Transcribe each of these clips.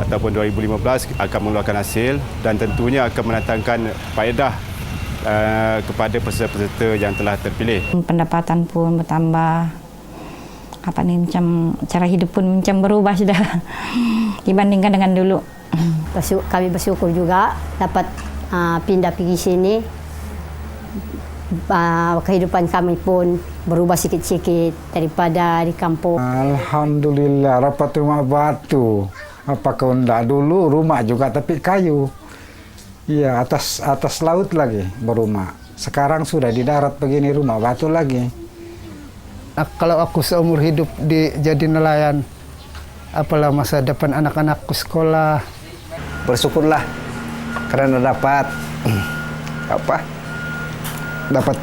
ataupun 2015 akan mengeluarkan hasil dan tentunya akan mendatangkan faedah kepada peserta-peserta yang telah terpilih. Pendapatan pun bertambah, macam cara hidup pun macam berubah sudah dibandingkan dengan dulu. Kami bersyukur juga dapat pindah pergi sini. Kehidupan kami pun berubah sikit-sikit daripada di kampung. Alhamdulillah, dapat rumah batu. Apakah enggak dulu rumah juga tapi kayu. Iya, atas laut lagi berumah. Sekarang sudah di darat begini rumah batu lagi. Kalau aku seumur hidup jadi nelayan, apalah masa depan anak-anakku sekolah. Bersyukurlah karena dapat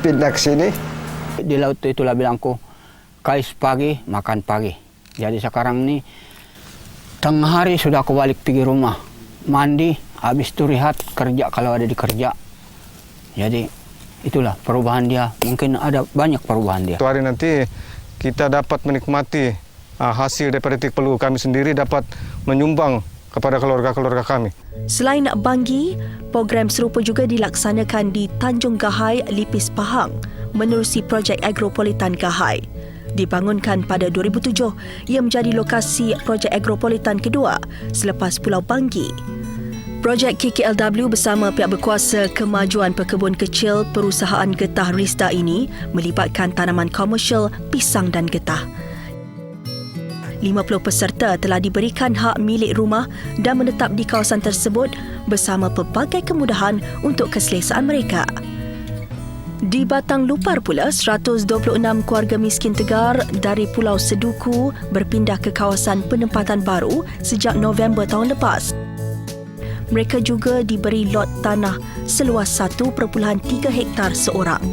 pindah ke sini. Di laut itulah bilangku, kais pagi, makan pagi. Jadi sekarang ini tengah hari sudah aku balik pergi rumah, mandi, habis itu rehat, kerja kalau ada di kerja. Jadi itulah perubahan dia, mungkin ada banyak perubahan dia. Suatu hari nanti kita dapat menikmati hasil daripada titik peluh kami sendiri, dapat menyumbang kepada keluarga-keluarga kami. Selain Banggi, program serupa juga dilaksanakan di Tanjung Gahai, Lipis Pahang menerusi projek Agropolitan Gahai. Dibangunkan pada 2007, ia menjadi lokasi projek Agropolitan kedua selepas Pulau Banggi. Projek KKLW bersama pihak berkuasa kemajuan perkebun kecil perusahaan getah Rizda ini melibatkan tanaman komersial, pisang dan getah. 50 peserta telah diberikan hak milik rumah dan menetap di kawasan tersebut bersama pelbagai kemudahan untuk keselesaan mereka. Di Batang Lupar pula, 126 keluarga miskin Tegar dari Pulau Seduku berpindah ke kawasan penempatan baru sejak November tahun lepas. Mereka juga diberi lot tanah seluas 1.3 hektar seorang.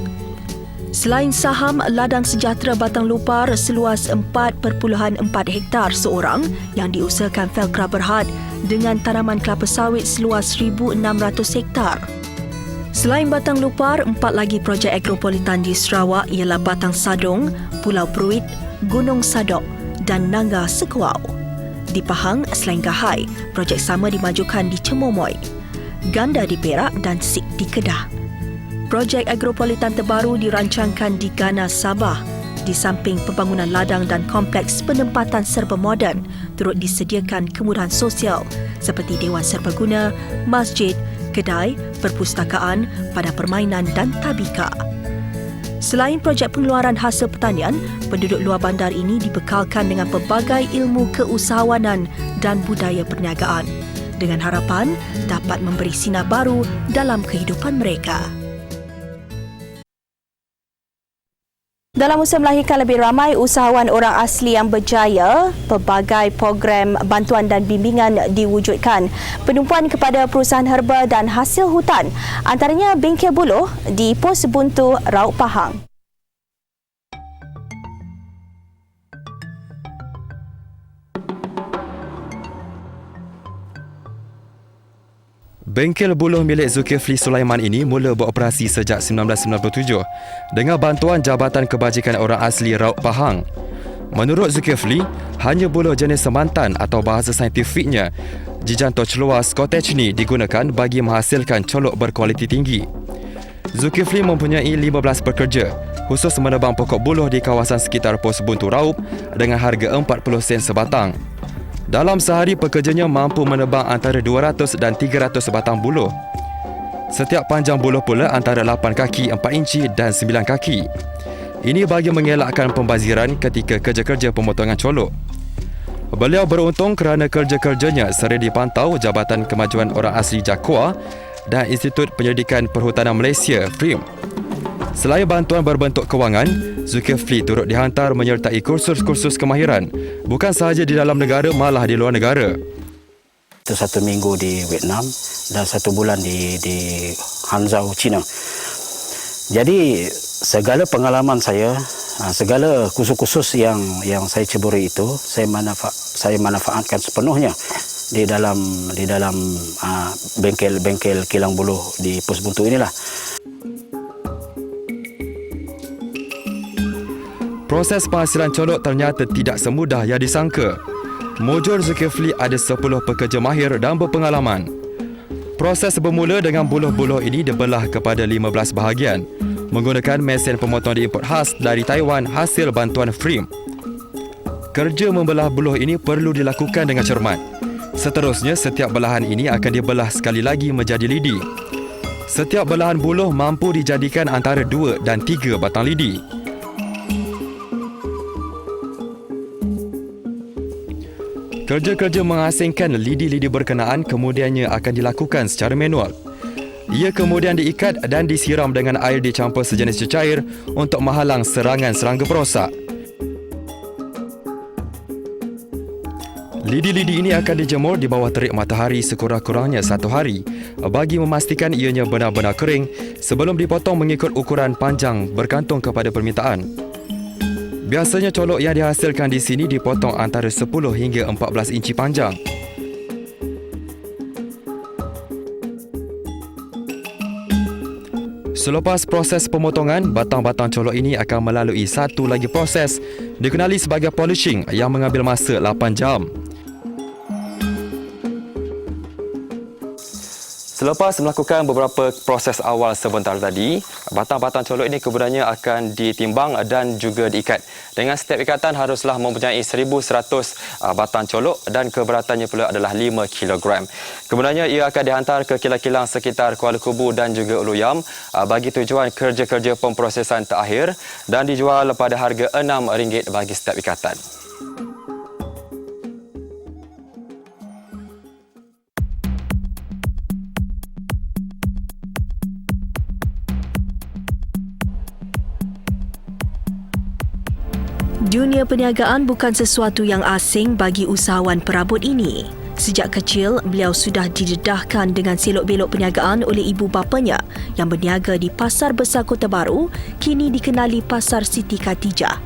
Selain saham ladang sejahtera Batang Lupar seluas 4.4 hektar seorang yang diusahakan Felkra Berhad dengan tanaman kelapa sawit seluas 1,600 hektar. Selain Batang Lupar, 4 lagi projek agropolitan di Sarawak ialah Batang Sadong, Pulau Pruit, Gunung Sadok dan Nangga Sekuau. Di Pahang, selain Gahai, projek sama dimajukan di Cemomoy, Ganda di Perak dan Sik di Kedah. Projek agropolitan terbaru dirancangkan di Gana, Sabah. Di samping pembangunan ladang dan kompleks penempatan serba moden, turut disediakan kemudahan sosial seperti Dewan Serbaguna, masjid, kedai, perpustakaan, padang permainan dan tabika. Selain projek pengeluaran hasil pertanian, penduduk luar bandar ini dibekalkan dengan pelbagai ilmu keusahawanan dan budaya perniagaan dengan harapan dapat memberi sinar baru dalam kehidupan mereka. Dalam usaha melahirkan lebih ramai usahawan orang asli yang berjaya, pelbagai program bantuan dan bimbingan diwujudkan. Penumpuan kepada perusahaan herba dan hasil hutan, antaranya bengkel buluh di Pos Buntu, Raub Pahang. Bengkel buluh milik Zulkifli Sulaiman ini mula beroperasi sejak 1997 dengan bantuan Jabatan Kebajikan Orang Asli Raub Pahang. Menurut Zulkifli, hanya buluh jenis semantan atau bahasa saintifiknya Gigantochloa scottechni digunakan bagi menghasilkan colok berkualiti tinggi. Zulkifli mempunyai 15 pekerja khusus menebang pokok buluh di kawasan sekitar Pos Buntu Raub dengan harga 40 sen sebatang. Dalam sehari, pekerjanya mampu menebang antara 200 dan 300 batang buluh. Setiap panjang buluh pula antara 8 kaki 4 inci dan 9 kaki. Ini bagi mengelakkan pembaziran ketika kerja-kerja pemotongan colok. Beliau beruntung kerana kerja-kerjanya sering dipantau Jabatan Kemajuan Orang Asli Jakua dan Institut Penyelidikan Perhutanan Malaysia (FRIM). Selain bantuan berbentuk kewangan, Zulkifli turut dihantar menyertai kursus-kursus kemahiran bukan sahaja di dalam negara, malah di luar negara. Itu 1 minggu di Vietnam dan 1 bulan di Hangzhou, China. Jadi segala pengalaman saya, segala kursus-kursus yang saya ceburi itu, saya manfaatkan sepenuhnya di dalam bengkel kilang buluh di Pos Buntu inilah. Proses penghasilan colok ternyata tidak semudah yang disangka. Mujur Zulkifli ada 10 pekerja mahir dan berpengalaman. Proses bermula dengan buluh-buluh ini dibelah kepada 15 bahagian menggunakan mesin pemotong diimport khas dari Taiwan hasil bantuan FRIM. Kerja membelah buluh ini perlu dilakukan dengan cermat. Seterusnya, setiap belahan ini akan dibelah sekali lagi menjadi lidi. Setiap belahan buluh mampu dijadikan antara 2 dan 3 batang lidi. Kerja-kerja mengasingkan lidi-lidi berkenaan kemudiannya akan dilakukan secara manual. Ia kemudian diikat dan disiram dengan air dicampur sejenis cecair untuk menghalang serangan serangga perosak. Lidi-lidi ini akan dijemur di bawah terik matahari sekurang-kurangnya 1 hari bagi memastikan ianya benar-benar kering sebelum dipotong mengikut ukuran panjang bergantung kepada permintaan. Biasanya colok yang dihasilkan di sini dipotong antara 10 hingga 14 inci panjang. Selepas proses pemotongan, batang-batang colok ini akan melalui satu lagi proses dikenali sebagai polishing yang mengambil masa 8 jam. Selepas melakukan beberapa proses awal sebentar tadi, batang-batang colok ini kemudiannya akan ditimbang dan juga diikat. Dengan setiap ikatan haruslah mempunyai 1,100 batang colok dan keberatannya pula adalah 5 kg. Kemudiannya ia akan dihantar ke kilang-kilang sekitar Kuala Kubu dan juga Ulu Yam bagi tujuan kerja-kerja pemprosesan terakhir dan dijual pada harga RM6 bagi setiap ikatan. Dunia perniagaan bukan sesuatu yang asing bagi usahawan perabot ini. Sejak kecil, beliau sudah didedahkan dengan selok-belok perniagaan oleh ibu bapanya yang berniaga di Pasar Besar Kota Baru, kini dikenali Pasar Siti Khatijah.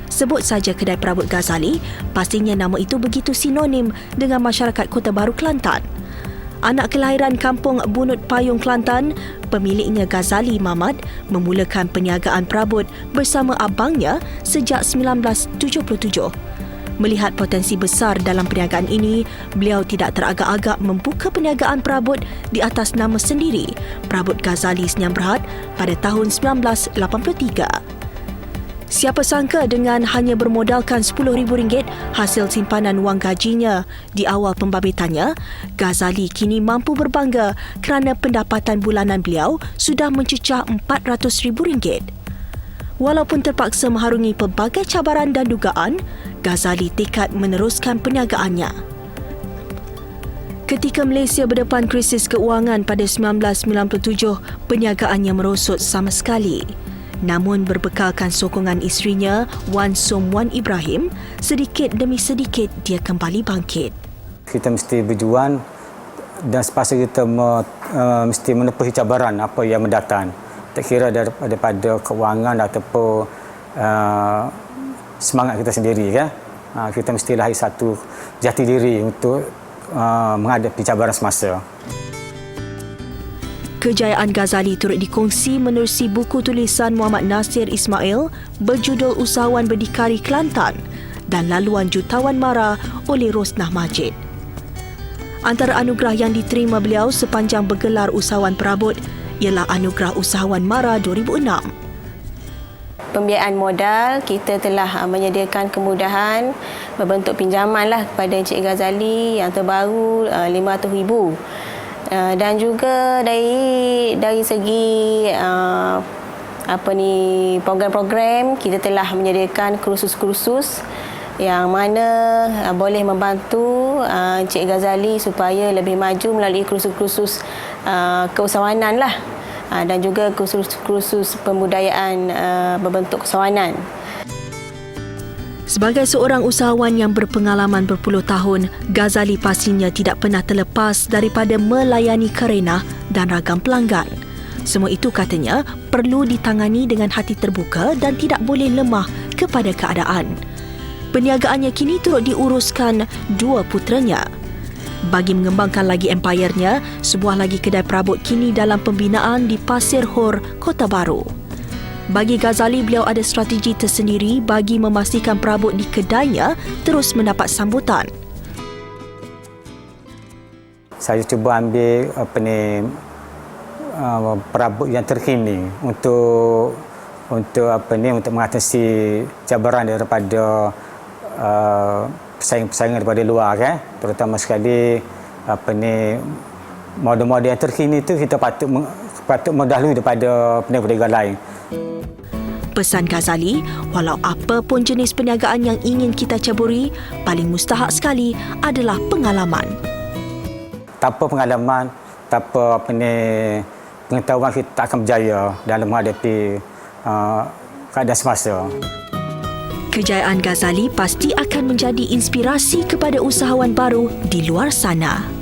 Sebut saja kedai perabot Ghazali, pastinya nama itu begitu sinonim dengan masyarakat Kota Baru, Kelantan. Anak kelahiran kampung Bunut Payung, Kelantan, pemiliknya Ghazali Mamat memulakan perniagaan perabot bersama abangnya sejak 1977. Melihat potensi besar dalam perniagaan ini, beliau tidak teragak-agak membuka perniagaan perabot di atas nama sendiri, Perabot Ghazali Senyam Berhad, pada tahun 1983. Siapa sangka dengan hanya bermodalkan RM10,000 hasil simpanan wang gajinya di awal pembabitannya, Ghazali kini mampu berbangga kerana pendapatan bulanan beliau sudah mencecah RM400,000. Walaupun terpaksa mengharungi pelbagai cabaran dan dugaan, Ghazali tekad meneruskan perniagaannya. Ketika Malaysia berdepan krisis keuangan pada 1997, perniagaannya merosot sama sekali. Namun berbekalkan sokongan isterinya, Wan Som Wan Ibrahim, sedikit demi sedikit dia kembali bangkit. Kita mesti berjuang dan sepaksa kita mesti menepuhi cabaran apa yang mendatang. Tak kira daripada keuangan ataupun semangat kita sendiri. Kita mesti lahir satu jati diri untuk menghadapi cabaran semasa. Kejayaan Ghazali turut dikongsi menerusi buku tulisan Muhammad Nasir Ismail berjudul Usahawan Berdikari Kelantan dan laluan Jutawan Mara oleh Rosnah Majid. Antara anugerah yang diterima beliau sepanjang bergelar usahawan perabot ialah Anugerah Usahawan Mara 2006. Pembiayaan modal, kita telah menyediakan kemudahan berbentuk pinjaman kepada Encik Ghazali yang terbaru RM500,000. Dan juga dari segi program-program, kita telah menyediakan kursus-kursus yang mana boleh membantu Encik Ghazali supaya lebih maju melalui kursus-kursus keusahawanan dan juga kursus-kursus pembudayaan berbentuk keusahawanan. Sebagai seorang usahawan yang berpengalaman berpuluh tahun, Ghazali pastinya tidak pernah terlepas daripada melayani kerenah dan ragam pelanggan. Semua itu katanya perlu ditangani dengan hati terbuka dan tidak boleh lemah kepada keadaan. Perniagaannya kini turut diuruskan dua puteranya. Bagi mengembangkan lagi empayarnya, sebuah lagi kedai perabot kini dalam pembinaan di Pasir Hor, Kota Baru. Bagi Ghazali, beliau ada strategi tersendiri bagi memastikan perabot di kedainya terus mendapat sambutan. Saya cuba ambil perabot yang terkini untuk mengatasi cabaran daripada pesaing-pesaingan daripada luar, kan. Terutama sekali model-model yang terkini itu kita patut mendahului daripada perniagaan lain. Pesan Ghazali, walau apa pun jenis perniagaan yang ingin kita caburi, paling mustahak sekali adalah pengalaman. Tanpa pengalaman, tanpa pengetahuan, kita tak akan berjaya dalam menghadapi keadaan semasa. Kejayaan Ghazali pasti akan menjadi inspirasi kepada usahawan baru di luar sana.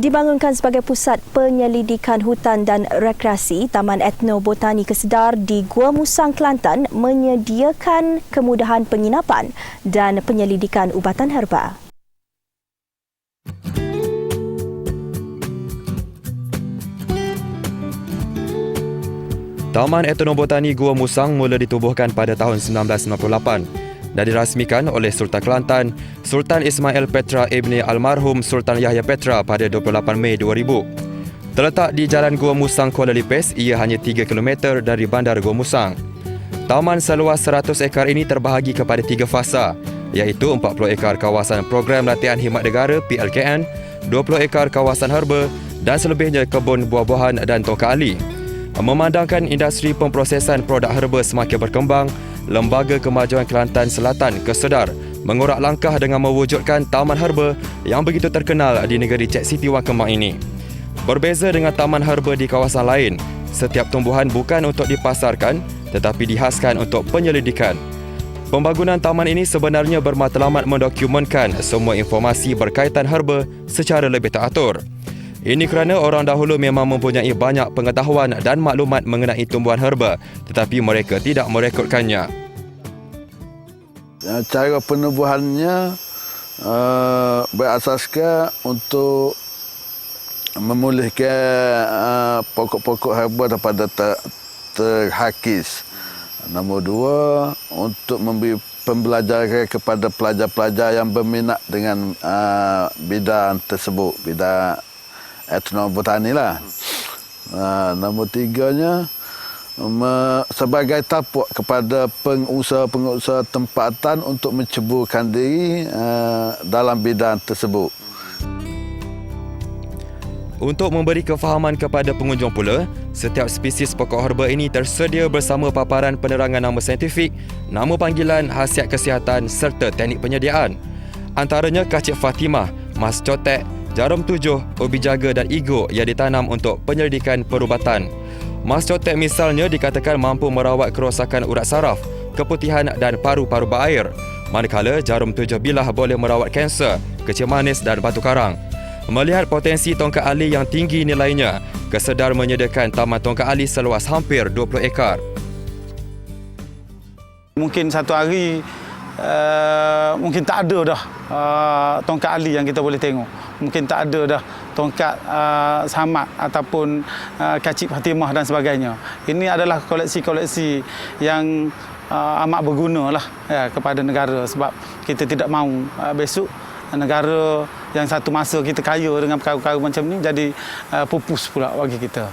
Dibangunkan sebagai pusat penyelidikan hutan dan rekreasi, Taman Etnobotani Kesedar di Gua Musang, Kelantan menyediakan kemudahan penginapan dan penyelidikan ubatan herba. Taman Etnobotani Gua Musang mula ditubuhkan pada tahun 1998 dan dirasmikan oleh Sultan Kelantan, Sultan Ismail Petra Ibni Almarhum Sultan Yahya Petra pada 28 Mei 2000. Terletak di Jalan Gua Musang, Kuala Lipis, ia hanya 3 km dari Bandar Gua Musang. Taman seluas 100 ekar ini terbahagi kepada 3 fasa, iaitu 40 ekar kawasan program latihan khidmat negara PLKN, 20 ekar kawasan herba dan selebihnya kebun buah-buahan dan tongkat ali. Memandangkan industri pemprosesan produk herba semakin berkembang, Lembaga Kemajuan Kelantan Selatan Kesedar mengorak langkah dengan mewujudkan taman herba yang begitu terkenal di negeri Cek Siti Wan Kembang ini. Berbeza dengan taman herba di kawasan lain, setiap tumbuhan bukan untuk dipasarkan tetapi dihaskan untuk penyelidikan. Pembangunan taman ini sebenarnya bermatlamat mendokumentkan semua informasi berkaitan herba secara lebih teratur. Ini kerana orang dahulu memang mempunyai banyak pengetahuan dan maklumat mengenai tumbuhan herba tetapi mereka tidak merekodkannya. Cara penubuhannya berasaskan untuk memulihkan pokok-pokok herba daripada terhakis. Nombor 2, untuk memberi pembelajaran kepada pelajar-pelajar yang berminat dengan bidang tersebut, bidang etnobotani lah. Nombor 3-nya sebagai tapak kepada pengusaha-pengusaha tempatan untuk menceburkan diri dalam bidang tersebut. Untuk memberi kefahaman kepada pengunjung pula, setiap spesies pokok herba ini tersedia bersama paparan penerangan nama saintifik, nama panggilan, khasiat kesihatan serta teknik penyediaan. Antaranya kacik Fatimah, mas cotek, jarum tujuh, ubi jaga dan igo yang ditanam untuk penyelidikan perubatan. Mas cotek misalnya dikatakan mampu merawat kerosakan urat saraf, keputihan dan paru-paru berair. Manakala jarum tujuh bilah boleh merawat kanser, kecil manis dan batu karang. Melihat potensi tongkat ali yang tinggi nilainya, Kesedar menyediakan taman tongkat ali seluas hampir 20 ekar. Mungkin satu hari mungkin tak ada dah tongkat ali yang kita boleh tengok. Mungkin tak ada dah tongkat samat ataupun kacik Fatimah dan sebagainya. Ini adalah koleksi-koleksi yang amat berguna lah ya, kepada negara, sebab kita tidak mahu besok negara yang satu masa kita kaya dengan perkara-perkara macam ni jadi pupus pula bagi kita.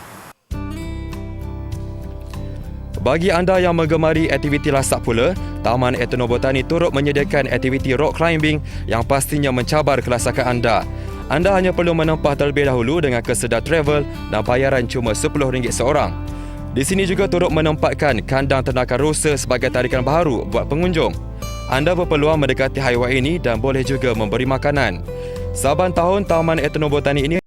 Bagi anda yang menggemari aktiviti lasak pula, Taman Etnobotani turut menyediakan aktiviti rock climbing yang pastinya mencabar kelasakan anda. Anda hanya perlu menempah terlebih dahulu dengan Kesedar Travel dan bayaran cuma RM10 seorang. Di sini juga turut menempatkan kandang ternakan rusa sebagai tarikan baharu buat pengunjung. Anda berpeluang mendekati haiwan ini dan boleh juga memberi makanan. Saban tahun Taman Etnobotani ini